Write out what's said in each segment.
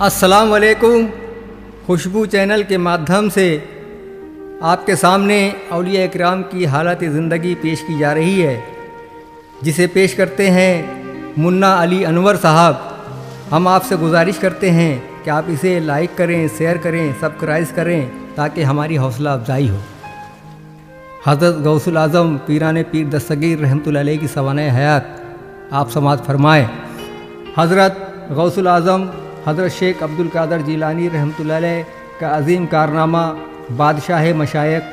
अस्सलाम वालेकुम। खुशबू चैनल के माध्यम से आपके सामने औलिया इकराम की हालत ज़िंदगी पेश की जा रही है, जिसे पेश करते हैं मुन्ना अली अनवर साहब। हम आपसे गुजारिश करते हैं कि आप इसे लाइक करें, शेयर करें, सब्सक्राइब करें, ताकि हमारी हौसला अफजाई हो। हज़रत गौसुल आज़म पीरान पीर दस्तगीर रहमतुल्लाह अलैह की सवाने हयात आप समाअत फरमाएँ। हज़रत गौसुल आज़म हज़रत शेख अब्दुल कादर जिलानी रहमतुल्लाह अलैह का अज़ीम कारनामा बादशाह मशायख,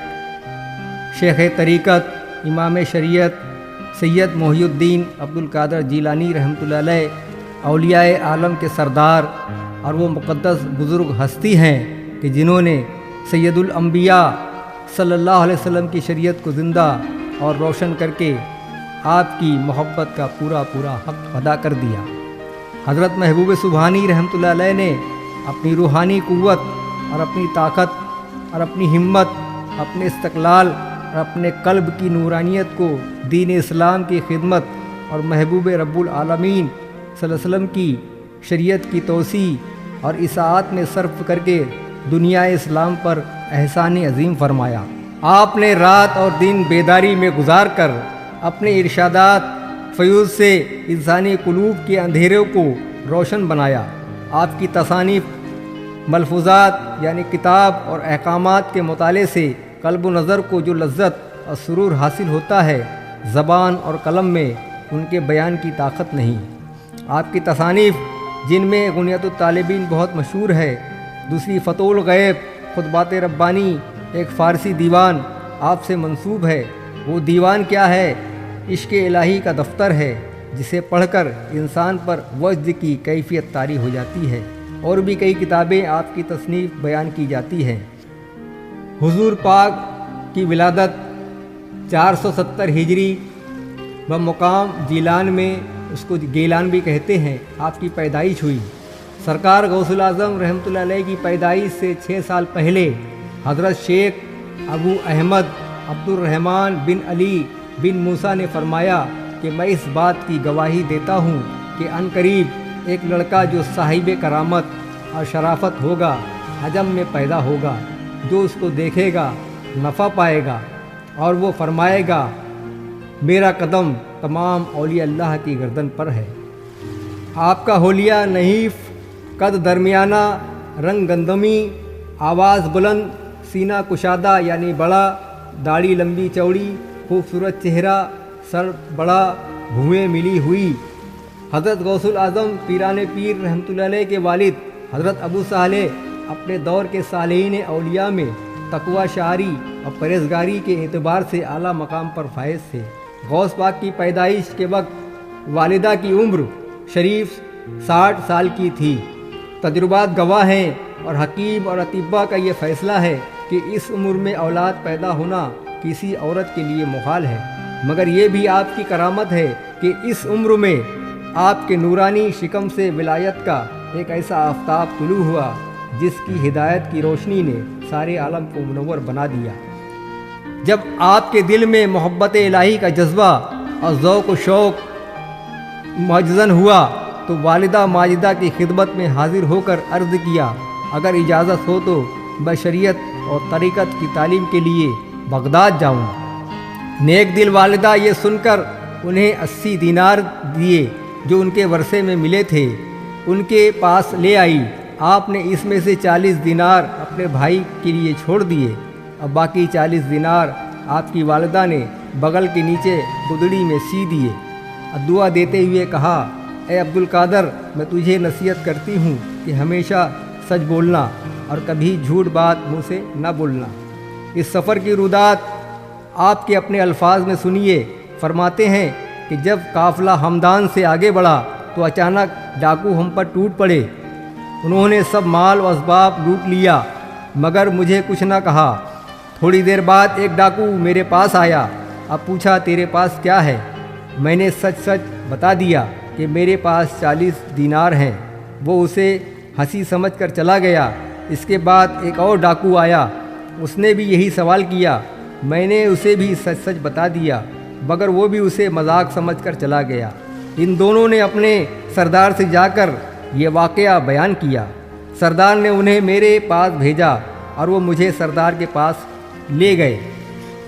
शेख तरीक़त, इमाम शरीयत सैयद मोहिउद्दीन अब्दुल कादर जिलानी रहमतुल्लाह अलैह औलियाए आलम के सरदार और वो मुक़द्दस बुज़ुर्ग हस्ती हैं कि जिन्होंने सैयदुल अंबिया सल्लल्लाहु अलैहि वसल्लम की शरीयत को ज़िंदा और रोशन करके आपकी मोहब्बत का पूरा हक़ अदा कर दिया। हज़रत महबूब सुबहानी रहमतुल्लाह अलैह ने अपनी रूहानी क़ुव्वत और अपनी ताकत और अपनी हिम्मत, अपने इस्तक़लाल और अपने क़ल्ब की नूरानियत को दीन इस्लाम की खिदमत और महबूब रब्बुल आलमीन सल्लल्लाहु अलैहि वसल्लम की शरीयत की तोसी और इसाअत में सर्फ करके दुनिया इस्लाम पर एहसान अज़ीम फरमाया। आपने रात और दिन बेदारी में गुजार कर अपने इरशादात फ़यूज़ से इंसानी क़ुलूब के अंधेरों को रोशन बनाया। आपकी तसानीफ़ मलफूज़ात यानी किताब और अहकामात के मुताले से क़ल्ब व नज़र को जो लज्जत और सुरूर हासिल होता है, ज़बान और कलम में उनके बयान की ताकत नहीं। आपकी तसानीफ़ जिनमें गुनियतुत तालिबीन बहुत मशहूर है, दूसरी फ़तहुल ग़ैब खुतबात रब्बानी एक फ़ारसी दीवान आपसे मंसूब है। वो दीवान क्या है? इश्क़ इलाही का दफ्तर है, जिसे पढ़कर इंसान पर वज्द की कैफियत तारी हो जाती है। और भी कई किताबें आपकी तसनीफ़ बयान की जाती हैं। हुज़ूर पाक की विलादत 470 हिजरी व मुकाम जीलान में, उसको गेलान भी कहते हैं, आपकी पैदाइश हुई। सरकार गौसुल आज़म रहमतुल्लाह अलैह की पैदाइश से 6 साल पहले हज़रत शेख अबू अहमद अब्दुर रहमान बिन अली बिन मूसा ने फरमाया कि मैं इस बात की गवाही देता हूँ कि अनकरीब एक लड़का जो साहिब करामत और शराफत होगा, हजम में पैदा होगा, जो उसको देखेगा नफ़ा पाएगा। और वो फरमाएगा, मेरा कदम तमाम औलिया अल्लाह की गर्दन पर है। आपका होलिया नहीफ़, कद दरमियाना, रंग गंदमी, आवाज़ बुलंद, सीना कुशादा यानी बड़ा, दाढ़ी लंबी चौड़ी, खूबसूरत चेहरा, सर बड़ा, भुएँ मिली हुई। हज़रत गौसुल आज़म पीरान पीर रहमतुल्लाह अलैह के वालिद हज़रत अबू सालेह अपने दौर के सालेहीन औलिया में तक़वा शारी और परहेज़गारी के एतबार से आला मकाम पर फायज़ थे। गौस पाक की पैदाइश के वक्त वालिदा की उम्र शरीफ 60 साल की थी। तजुर्बात गवाह हैं और हकीम और अतिब्बा का ये फ़ैसला है कि इस उम्र में औलाद पैदा होना किसी औरत के लिए मुहाल है, मगर ये भी आपकी करामत है कि इस उम्र में आपके नूरानी शिकम से विलायत का एक ऐसा आफ़ताब तुलू हुआ, जिसकी हिदायत की रोशनी ने सारे आलम को मुनव्वर बना दिया। जब आपके दिल में मोहब्बत इलाही का जज्बा और ज़ौक़ व शौक़ मजज़न हुआ, तो वालिदा माजिदा की खिदमत में हाजिर होकर अर्ज़ किया, अगर इजाज़त हो तो बशरियत और तरीक़त की तालीम के लिए बगदाद जाऊँ। नेक दिल वालिदा ये सुनकर उन्हें 80 दीनार दिए जो उनके वर्से में मिले थे, उनके पास ले आई। आपने इसमें से 40 दीनार अपने भाई के लिए छोड़ दिए और बाकी 40 दीनार आपकी वालिदा ने बगल के नीचे गुदड़ी में सी दिए और दुआ देते हुए कहा, ए अब्दुल कादर, मैं तुझे नसीहत करती हूँ कि हमेशा सच बोलना और कभी झूठ बात मुँह से न बोलना। इस सफ़र की रुदात आपके अपने अल्फाज में सुनिए। फरमाते हैं कि जब काफ़िला हमदान से आगे बढ़ा तो अचानक डाकू हम पर टूट पड़े। उन्होंने सब माल व असबाब लूट लिया, मगर मुझे कुछ न कहा। थोड़ी देर बाद एक डाकू मेरे पास आया। अब पूछा, तेरे पास क्या है? मैंने सच सच बता दिया कि मेरे पास 40 दीनार हैं। वो उसे हंसी समझकर चला गया। इसके बाद एक और डाकू आया, उसने भी यही सवाल किया। मैंने उसे भी सच सच बता दिया, मगर वो भी उसे मजाक समझकर चला गया। इन दोनों ने अपने सरदार से जाकर ये वाक़या बयान किया। سردار نے انہیں میرے پاس بھیجا اور وہ مجھے سردار کے پاس لے گئے۔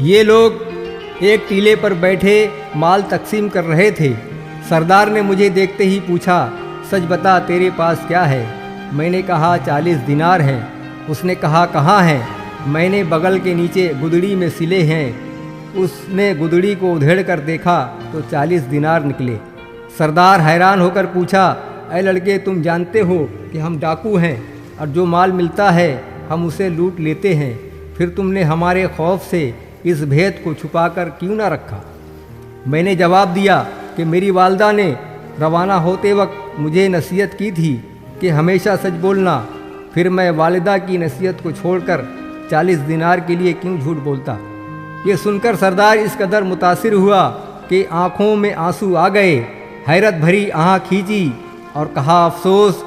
یہ لوگ ایک ٹیلے پر بیٹھے مال تقسیم کر رہے تھے۔ سردار نے مجھے دیکھتے ہی پوچھا، سچ بتا تیرے پاس کیا ہے؟ میں نے کہا 40 دینار ہیں۔ اس نے کہا کہاں ہیں؟ میں نے بغل کے نیچے گدڑی میں سلے ہیں۔ اس نے گدڑی کو ادھیڑ کر دیکھا تو 40 دینار نکلے۔ سردار حیران ہو کر پوچھا، اے لڑکے تم جانتے ہو کہ ہم ڈاکو ہیں اور جو مال ملتا ہے ہم اسے لوٹ لیتے ہیں، پھر تم نے ہمارے خوف سے اس بھید کو چھپا کر کیوں نہ رکھا؟ میں نے جواب دیا کہ میری والدہ نے روانہ ہوتے وقت مجھے نصیحت کی تھی کہ ہمیشہ سچ بولنا، پھر میں والدہ کی نصیحت کو چھوڑ کر 40 دینار کے لیے کیوں جھوٹ بولتا؟ یہ سن کر سردار اس قدر متاثر ہوا کہ آنکھوں میں آنسو آ گئے، حیرت بھری آنکھ کھینچی اور کہا، افسوس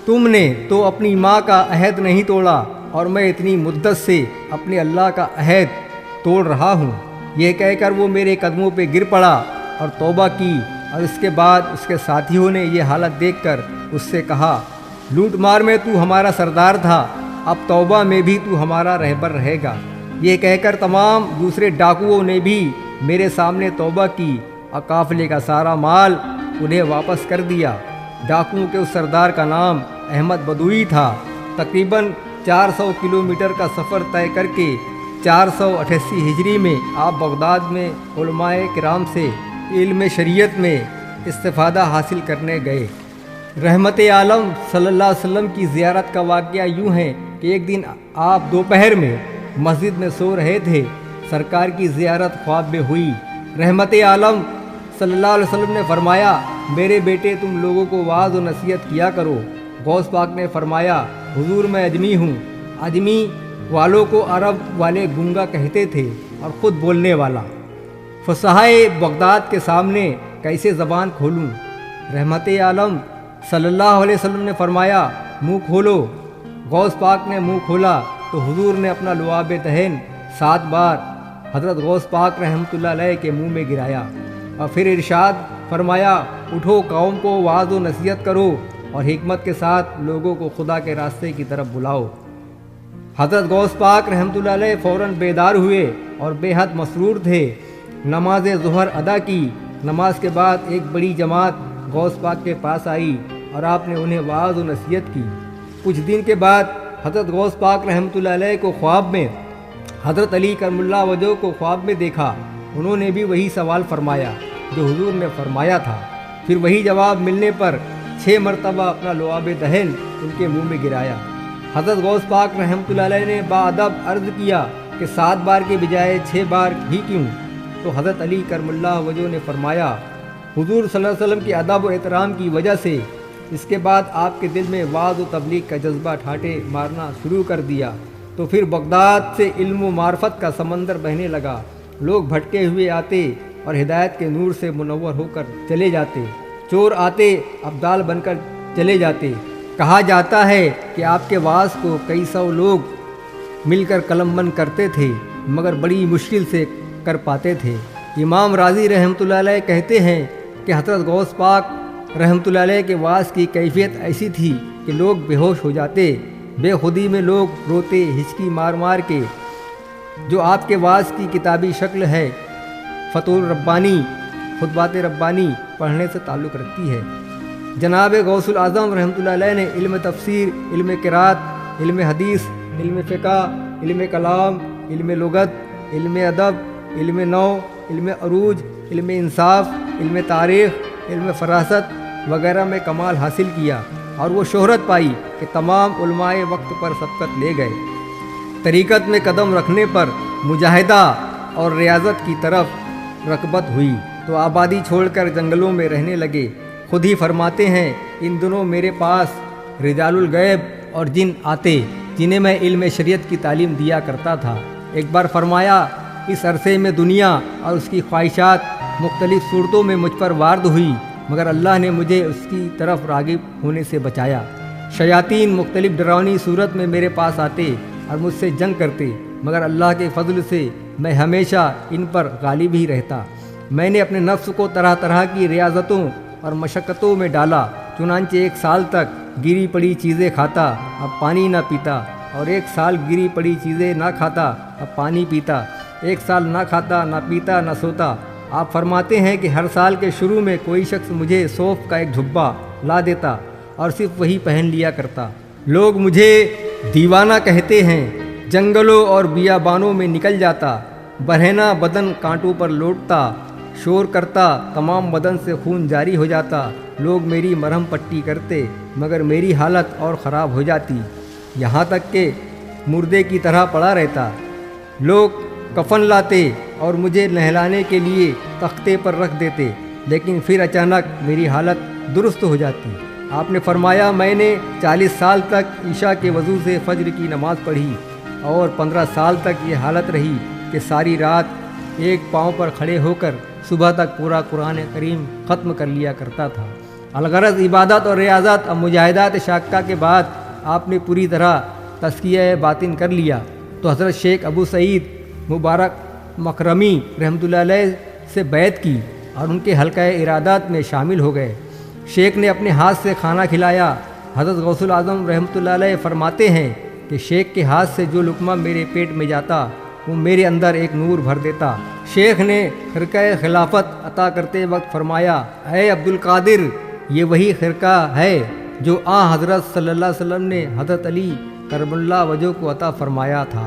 تم نے تو اپنی ماں کا عہد نہیں توڑا اور میں اتنی مدت سے اپنے اللہ کا عہد توڑ رہا ہوں۔ یہ کہہ کر وہ میرے قدموں پہ گر پڑا اور توبہ کی، اور اس کے بعد اس کے ساتھیوں نے یہ حالت دیکھ کر اس سے کہا، لوٹ مار میں تو ہمارا سردار تھا، اب توبہ میں بھی تو ہمارا رہبر رہے گا۔ یہ کہہ کر تمام دوسرے ڈاکوؤں نے بھی میرے سامنے توبہ کی اور قافلے کا سارا مال انہیں واپس کر دیا۔ ڈاکوؤں کے اس سردار کا نام احمد بدوئی تھا۔ تقریباً 400 کلومیٹر کا سفر طے کر کے 488 ہجری میں آپ بغداد میں علماء کرام سے علم شریعت میں استفادہ حاصل کرنے گئے۔ رحمت عالم صلی اللہ علیہ وسلم کی زیارت کا واقعہ یوں ہے کہ ایک دن آپ دوپہر میں مسجد میں سو رہے تھے، سرکار کی زیارت خواب میں ہوئی۔ رحمت عالم صلی اللہ علیہ وسلم نے فرمایا، میرے بیٹے تم لوگوں کو وعظ و نصیحت کیا کرو۔ غوث پاک نے فرمایا، حضور میں اجمی ہوں۔ اجمی والوں کو عرب والے گونگا کہتے تھے اور خود بولنے والا۔ فصحائے بغداد کے سامنے کیسے زبان کھولوں؟ رحمت عالم صلی اللہ علیہ وسلم نے فرمایا، منہ کھولو۔ غوث پاک نے منہ کھولا تو حضور نے اپنا لعاب دہن 7 بار حضرت غوث پاک رحمۃ اللہ علیہ کے منہ میں گرایا اور پھر ارشاد فرمایا، اٹھو قوم کو وعظ و نصیحت کرو اور حکمت کے ساتھ لوگوں کو خدا کے راستے کی طرف بلاؤ۔ حضرت غوث پاک رحمۃ اللہ علیہ فوراً بیدار ہوئے اور بے حد مسرور تھے۔ نماز ظہر ادا کی۔ نماز کے بعد ایک بڑی جماعت غوث پاک کے پاس آئی اور آپ نے انہیں وعظ و نصیحت کی۔ کچھ دن کے بعد حضرت غوث پاک رحمۃ اللہ علیہ کو خواب میں حضرت علی کرم اللہ وجہہ کو خواب میں دیکھا۔ انہوں نے بھی وہی سوال فرمایا جو حضور نے فرمایا تھا۔ پھر وہی جواب ملنے پر 6 مرتبہ اپنا لعاب دہن ان کے منہ میں گرایا۔ حضرت غوث پاک رحمۃ اللہ علیہ نے باادب عرض کیا کہ 7 بار کے بجائے 6 بار ہی کیوں؟ تو حضرت علی کرم اللہ وجہہ نے فرمایا، حضور صلی اللہ علیہ وسلم کے ادب و احترام کی وجہ سے اس کے بعد آپ کے دل میں وعظ و تبلیغ کا جذبہ ٹھاٹے مارنا شروع کر دیا، تو پھر بغداد سے علم و معرفت کا سمندر بہنے لگا۔ لوگ بھٹکے ہوئے آتے اور ہدایت کے نور سے منور ہو کر چلے جاتے، چور آتے ابدال بن کر چلے جاتے۔ کہا جاتا ہے کہ آپ کے وعظ کو کئی 100 لوگ مل کر قلم بند کرتے تھے، مگر بڑی مشکل سے کر پاتے تھے۔ امام راضی رحمۃ اللہ علیہ کہتے ہیں کہ حضرت غوث پاک رحمۃ اللہ علیہ کے وعظ کی کیفیت ایسی تھی کہ لوگ بے ہوش ہو جاتے، بے خودی میں لوگ روتے ہچکی مار مار کے۔ جو آپ کے وعظ کی کتابی شکل ہے، فتح ربانی خطبات ربانی پڑھنے سے تعلق رکھتی ہے۔ جناب غوث الاعظم رحمۃ اللہ علیہ نے علم تفسیر، علم قرات، علم حدیث، علم فقہ، علم کلام، علم لغت، علم ادب، علم نو، علم عروج، علم انصاف، علم تاریخ، علم فراست وغیرہ میں کمال حاصل کیا اور وہ شہرت پائی کہ تمام علماء وقت پر سبقت لے گئے۔ طریقت میں قدم رکھنے پر مجاہدہ اور ریاضت کی طرف رغبت ہوئی تو آبادی چھوڑ کر جنگلوں میں رہنے لگے۔ خود ہی فرماتے ہیں، ان دنوں میرے پاس رجال الغیب اور جن آتے جنہیں میں علم شریعت کی تعلیم دیا کرتا تھا۔ ایک بار فرمایا، اس عرصے میں دنیا اور اس کی خواہشات مختلف صورتوں میں مجھ پر وارد ہوئی، مگر اللہ نے مجھے اس کی طرف راغب ہونے سے بچایا۔ شیاطین مختلف ڈراؤنی صورت میں میرے پاس آتے اور مجھ سے جنگ کرتے، مگر اللہ کے فضل سے میں ہمیشہ ان پر غالب ہی رہتا۔ میں نے اپنے نفس کو طرح طرح کی ریاضتوں اور مشقتوں میں ڈالا، चुनांचे 1 साल तक गिरी पड़ी चीज़ें खाता, अब पानी ना पीता, और 1 साल गिरी पड़ी चीज़ें ना खाता, अब पानी पीता, 1 साल ना खाता, ना पीता, ना सोता। आप फरमाते हैं कि हर साल के शुरू में कोई शख्स मुझे सौंफ का एक झुब्बा ला देता और सिर्फ वही पहन लिया करता। लोग मुझे दीवाना कहते हैं, जंगलों और बियाबानों में निकल जाता, बरहना बदन कांटों पर लौटता, शोर करता, तमाम बदन से खून जारी हो जाता। लोग मेरी मरहम पट्टी करते मगर मेरी हालत और ख़राब हो जाती, यहाँ तक कि मुर्दे की तरह पड़ा रहता। लोग कफन लाते और मुझे नहलाने के लिए तख्ते पर रख देते, लेकिन फिर अचानक मेरी हालत दुरुस्त हो जाती। आपने फरमाया, मैंने 40 साल तक ईशा के वज़ू से फज्र की नमाज़ पढ़ी और 15 साल तक ये हालत रही कि सारी रात एक पाँव पर खड़े होकर सुबह तक पूरा कुरान करीम ख़त्म कर लिया करता था। अलगरज़ इबादत और रियाज़त और मुजाहिदात शाक्का के बाद आपने पूरी तरह तज़किया बातिन कर लिया तो हज़रत शेख अबू सईद मुबारक मकरमी रहमतुल्लाह अलैह से बैत की और उनके हल्का इरादात में शामिल हो गए। शेख ने अपने हाथ से खाना खिलाया। हज़रत गौसुल आज़म रहमतुल्लाह अलैह फरमाते हैं कि शेख के हाथ से जो लुक़मा मेरे पेट में जाता वो मेरे अंदर एक नूर भर देता। शेख ने खिरका खिलाफत अता करते वक्त फरमाया, ऐ अब्दुल कादिर, ये वही खिरका है जो हज़रत सल्लल्लाहु अलैहि वसल्लम ने हज़रत अली करबला वजह को अता फरमाया था।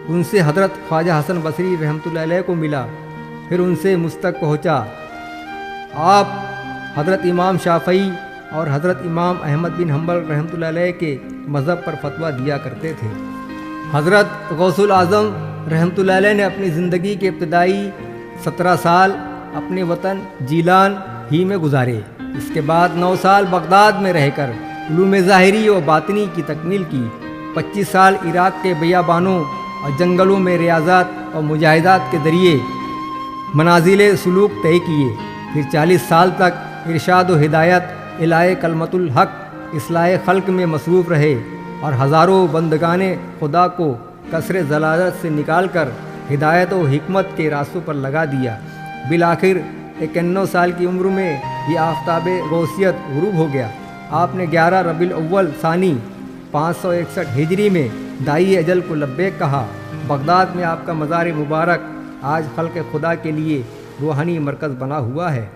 उनसे हज़रत ख्वाजा हसन बसरी रहमतुल्लाह अलैह को मिला, फिर उनसे मुझ तक पहुँचा। आप हज़रत इमाम शाफ़ई और हज़रत इमाम अहमद बिन हम्बल रहमतुल्लाह अलैह के मज़हब पर फतवा दिया करते थे। हज़रत गौसुल आज़म रहमतुल्लाह अलैह ने अपनी ज़िंदगी के इब्तदाई 17 साल अपने वतन जीलान ही में गुजारे। इसके बाद 9 साल बगदाद में रहकर उलूम ज़ाहिरी और बातिनी की तकमील की। 25 साल इराक़ के बियाबानों और जंगलों में रियाज़त और मुजाहिदात के ज़रिए मनाजिल सुलूक तय किए। फिर 40 साल तक इरशाद व हिदायत, इलाए कलमतुल हक़, इस्लाह खल्क़ में मसरूफ़ रहे और हज़ारों बंदगाने खुदा को कसरे ज़लालत से निकाल कर हिदायत व हिकमत के रास्तों पर लगा दिया। बिलाखिर 91 साल की उम्र में ये आफ्ताब गौसियत गुरूब हो गया। आपने 11 रबीउल अव्वल सानी 561 हिजरी में दाई अजल को लब्बैक कहा। बगदाद में आपका मज़ार मुबारक आज खल्क़ खुदा के लिए रूहानी मरकज़ बना हुआ है।